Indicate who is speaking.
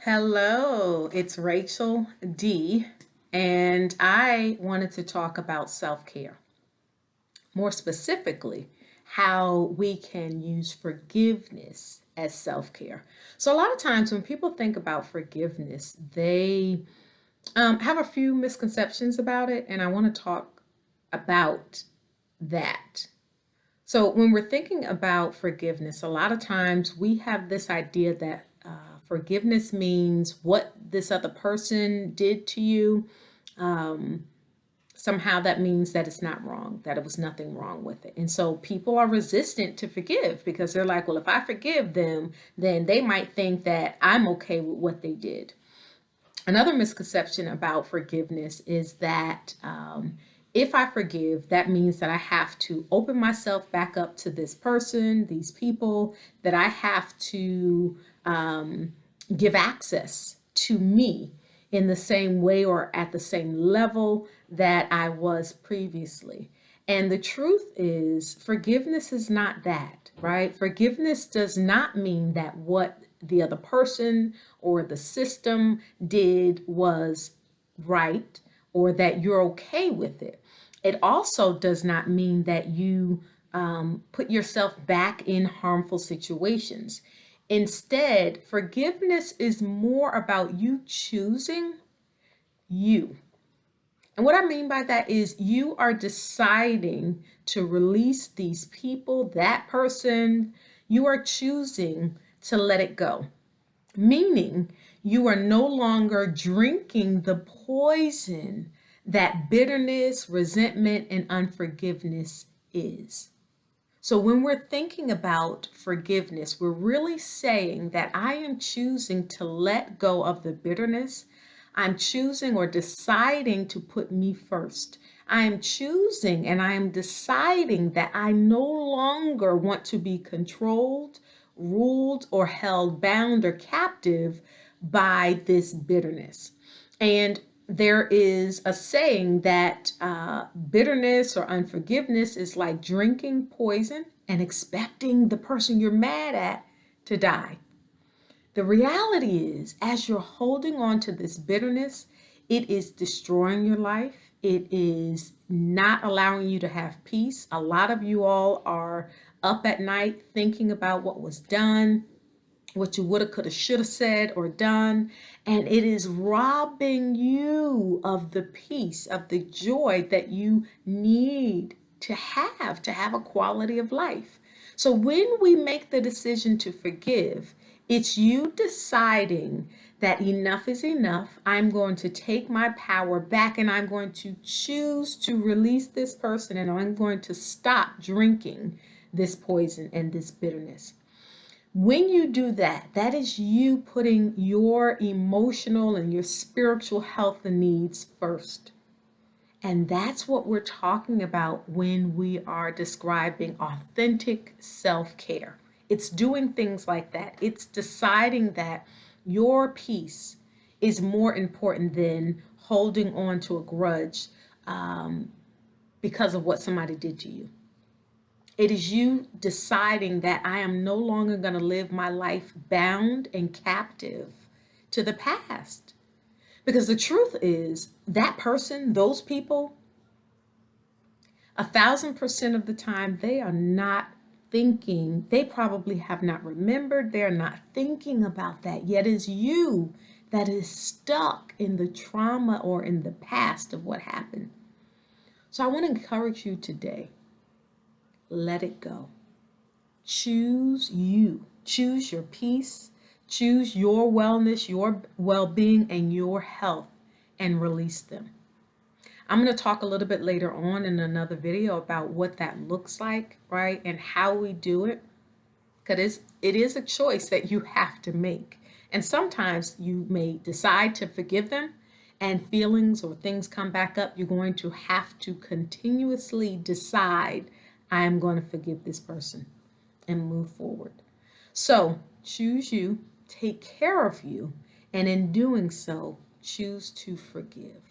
Speaker 1: Hello, it's Rachel D, and I wanted to talk about self care. More specifically, how we can use forgiveness as self care. So, a lot of times when people think about forgiveness, they have a few misconceptions about it, and I want to talk about that. So, when we're thinking about forgiveness, a lot of times we have this idea that forgiveness means what this other person did to you. Um, Somehow that means that it's not wrong, that it was nothing wrong with it. And so people are resistant to forgive because they're like, well, if I forgive them, then they might think that I'm okay with what they did. Another misconception about forgiveness is that if I forgive, that means that I have to open myself back up to this person, these people, that I have to give access to me in the same way or at the same level that I was previously. And the truth is, forgiveness is not that, right? Forgiveness does not mean that what the other person or the system did was right or that you're okay with it. It also does not mean that you put yourself back in harmful situations. Instead, forgiveness is more about you choosing you. And what I mean by that is you are deciding to release these people, that person. You are choosing to let it go, meaning you are no longer drinking the poison that bitterness, resentment, and unforgiveness is. So, when we're thinking about forgiveness, we're really saying that I am choosing to let go of the bitterness. I'm choosing or deciding to put me first. I am choosing and I am deciding that I no longer want to be controlled, ruled, or held bound or captive by this bitterness. And there is a saying that bitterness or unforgiveness is like drinking poison and expecting the person you're mad at to die. The reality is, as you're holding on to this bitterness, it is destroying your life. It is not allowing you to have peace. A lot of you all are up at night thinking about what was done, what you woulda, coulda, shoulda said or done, and it is robbing you of the peace, of the joy that you need to have a quality of life. So when we make the decision to forgive, it's you deciding that enough is enough. I'm going to take my power back and I'm going to choose to release this person and I'm going to stop drinking this poison and this bitterness. When you do that, that is you putting your emotional and your spiritual health and needs first. And that's what we're talking about when we are describing authentic self care. It's doing things like that. It's deciding that your peace is more important than holding on to a grudge because of what somebody did to you. It is you deciding that I am no longer going to live my life bound and captive to the past. Because the truth is, that person, those people, 1,000% of the time, they are not thinking, they probably have not remembered, they're not thinking about that. Yet it's you that is stuck in the trauma or in the past of what happened. So I want to encourage you today, let it go. Choose you. Choose your peace. Choose your wellness, your well being, and your health, and release them. I'm going to talk a little bit later on in another video about what that looks like, right? And how we do it. Because it is a choice that you have to make. And sometimes you may decide to forgive them, and feelings or things come back up. You're going to have to continuously decide, I am going to forgive this person and move forward. So choose you, take care of you, and in doing so, choose to forgive.